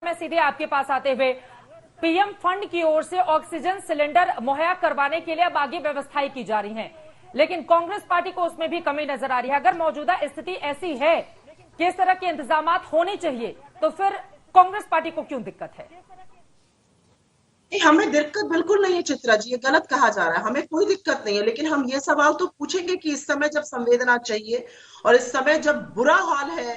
मैं सीधे आपके पास आते हुए पीएम फंड की ओर से ऑक्सीजन सिलेंडर मुहैया करवाने के लिए अब आगे व्यवस्थाएं की जा रही हैं, लेकिन कांग्रेस पार्टी को उसमें भी कमी नजर आ रही है। अगर मौजूदा स्थिति ऐसी है कि इस तरह के इंतजामात होने चाहिए, तो फिर कांग्रेस पार्टी को क्यों दिक्कत है? हमें दिक्कत बिल्कुल नहीं है चित्रा जी, ये गलत कहा जा रहा है। हमें कोई दिक्कत नहीं है, लेकिन हम ये सवाल तो पूछेंगे कि इस समय जब संवेदना चाहिए और इस समय जब बुरा हाल है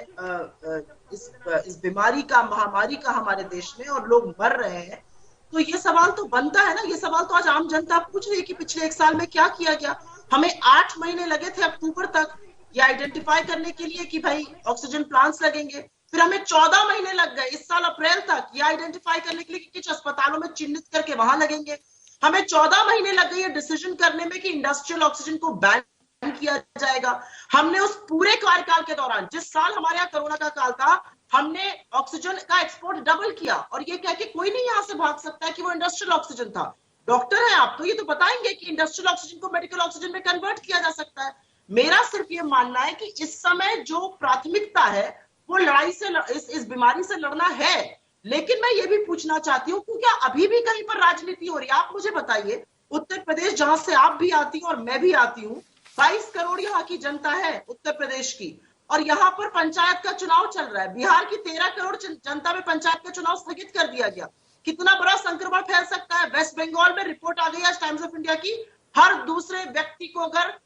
इस बीमारी का, महामारी का हमारे देश में और लोग मर रहे हैं, तो ये सवाल तो बनता है ना। ये सवाल तो आज आम जनता पूछ रही है कि पिछले 1 साल में क्या किया गया। हमें 8 महीने लगे थे अक्टूबर तक ये आइडेंटिफाई करने के लिए कि भाई ऑक्सीजन प्लांट्स लगेंगे। फिर हमें 14 महीने लग गए इस साल अप्रैल तक ये आइडेंटिफाई करने के लिए कि किस अस्पतालों में चिन्हित करके वहां लगेंगे। हमें 14 महीने लग गए ये डिसीजन करने में कि इंडस्ट्रियल ऑक्सीजन को बैन किया जाएगा। हमने उस पूरे कार्यकाल के दौरान, जिस साल हमारे यहाँ कोरोना का काल था, हमने ऑक्सीजन का एक्सपोर्ट डबल किया और ये कह के कोई नहीं यहां से भाग सकता है कि वो इंडस्ट्रियल ऑक्सीजन था। डॉक्टर है आप, तो ये तो बताएंगे कि इंडस्ट्रियल ऑक्सीजन को मेडिकल ऑक्सीजन में कन्वर्ट किया जा सकता है। मेरा सिर्फ ये मानना है कि इस समय जो प्राथमिकता है वो लड़ाई से इस बीमारी से लड़ना है। लेकिन मैं ये भी पूछना चाहती हूँ कि क्या अभी भी कहीं पर राजनीति हो रही है? आप मुझे बताइए, उत्तर प्रदेश जहां से आप भी आती हैं और मैं भी आती हूँ, 22 करोड़ यहाँ की जनता है उत्तर प्रदेश की, और यहाँ पर पंचायत का चुनाव चल रहा है। बिहार की 13 करोड़ जनता में पंचायत का चुनाव स्थगित कर दिया गया। कितना बड़ा संक्रमण फैल सकता है? वेस्ट बंगाल में रिपोर्ट आ गई है टाइम्स ऑफ इंडिया की, हर दूसरे व्यक्ति को अगर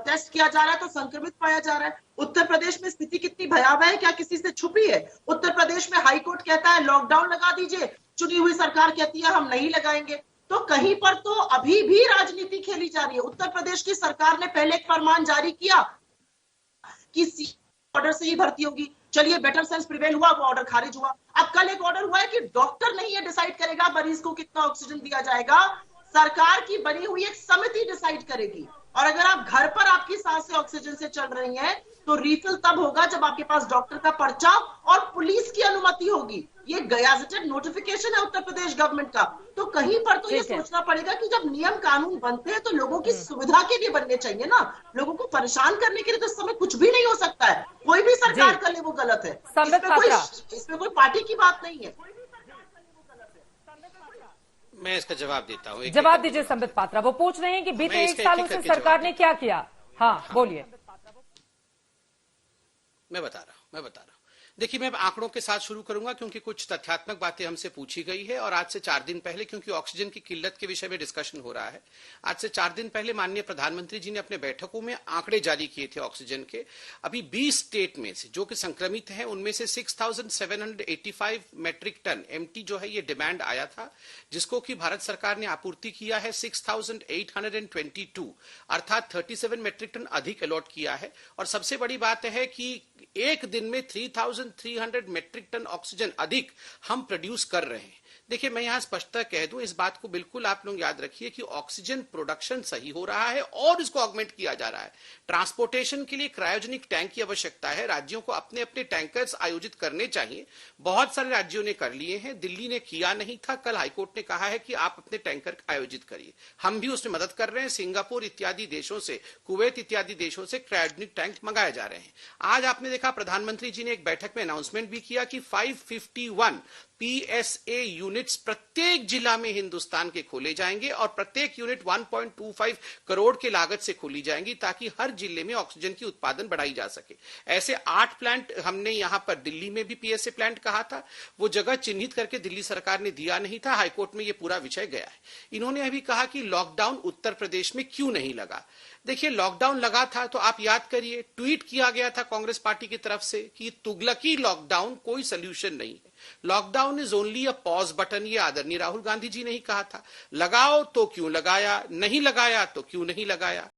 टेस्ट किया जा रहा है तो संक्रमित पाया जा रहा है। उत्तर प्रदेश में स्थिति कितनी भयावह है, क्या किसी से छुपी है? उत्तर प्रदेश में हाईकोर्ट कहता है लॉकडाउन लगा दीजिए, चुनी हुई सरकार कहती है हम नहीं लगाएंगे। तो कहीं पर तो अभी भी राजनीति खेली जा रही है। उत्तर प्रदेश की सरकार ने पहले एक फरमान जारी किया कि ऑर्डर से ही भर्ती होगी, चलिए बेटर सेंस प्रिवेल हुआ, वो ऑर्डर खारिज हुआ। अब कल एक ऑर्डर हुआ है कि डॉक्टर नहीं ये डिसाइड करेगा मरीज को कितना ऑक्सीजन दिया जाएगा, सरकार की बनी हुई एक समिति डिसाइड करेगी। और अगर आप घर पर आपकी सांसें ऑक्सीजन से चल रही हैं तो रिफिल तब होगा जब आपके पास डॉक्टर का पर्चा और पुलिस की अनुमति होगी। ये गैजेटेड नोटिफिकेशन है उत्तर प्रदेश गवर्नमेंट का। तो कहीं पर तो ये सोचना पड़ेगा कि जब नियम कानून बनते हैं तो लोगों की सुविधा के लिए बनने चाहिए ना। लोगों को परेशान करने के लिए तो इस समय कुछ भी नहीं हो सकता है। कोई भी सरकार कर ले वो गलत है, इसमें कोई पार्टी की बात नहीं है। मैं इसका जवाब देता हूँ। जवाब दीजिए संबित पात्रा। वो पूछ रहे हैं कि बीते 1 सालों से सरकार ने क्या किया। हाँ, बोलिए। मैं बता रहा हूँ। देखिए, मैं आंकड़ों के साथ शुरू करूंगा क्योंकि कुछ तथ्यात्मक बातें हमसे पूछी गई है। और आज से 4 दिन पहले, क्योंकि ऑक्सीजन की किल्लत के विषय में डिस्कशन हो रहा है, आज से 4 दिन पहले माननीय प्रधानमंत्री जी ने अपने बैठकों में आंकड़े जारी किए थे ऑक्सीजन के। अभी 20 स्टेट में से जो कि संक्रमित हैं, उनमें से 6785 मेट्रिक टन एमटी जो है ये डिमांड आया था, जिसको कि भारत सरकार ने आपूर्ति किया है 6822, अर्थात 37 मेट्रिक टन अधिक अलॉट किया है। और सबसे बड़ी बात है कि एक दिन में 3300 मेट्रिक टन ऑक्सीजन अधिक हम प्रोड्यूस कर रहे हैं। देखिए, मैं यहां स्पष्टता कह दूं, इस बात को बिल्कुल आप लोग याद रखिए कि ऑक्सीजन प्रोडक्शन सही हो रहा है और इसको ऑगमेंट किया जा रहा है। ट्रांसपोर्टेशन के लिए क्रायोजेनिक टैंक की आवश्यकता है। राज्यों को अपने अपने टैंकर्स आयोजित करने चाहिए। बहुत सारे राज्यों ने कर लिए हैं, दिल्ली ने किया नहीं था। कल हाईकोर्ट ने कहा है कि आप अपने टैंकर आयोजित करिए। हम भी उसमें मदद कर रहे हैं। सिंगापुर इत्यादि देशों से, कुवैत इत्यादि देशों से क्रायोजेनिक टैंक मंगाए जा रहे हैं। आज आपने देखा प्रधानमंत्री जी ने एक बैठक में अनाउंसमेंट भी किया कि 551 पीएसए यूनिट्स प्रत्येक जिला में हिंदुस्तान के खोले जाएंगे और प्रत्येक यूनिट 1.25 करोड़ के लागत से खोली जाएंगी, ताकि हर जिले में ऑक्सीजन की उत्पादन बढ़ाई जा सके। ऐसे 8 प्लांट हमने यहां पर दिल्ली में भी पीएसए प्लांट कहा था, वो जगह चिन्हित करके दिल्ली सरकार ने दिया नहीं था। हाईकोर्ट में ये पूरा विषय गया है। इन्होंने अभी कहा कि लॉकडाउन उत्तर प्रदेश में क्यों नहीं लगा। देखिए, लॉकडाउन लगा था तो आप याद करिए, ट्वीट किया गया था कांग्रेस पार्टी की तरफ से कि तुगलकी लॉकडाउन कोई सोल्यूशन नहीं है, lockdown is only a pause button. ये आदरणीय राहुल गांधी जी ने ही कहा था। लगाओ तो क्यों लगाया, नहीं लगाया तो क्यों नहीं लगाया।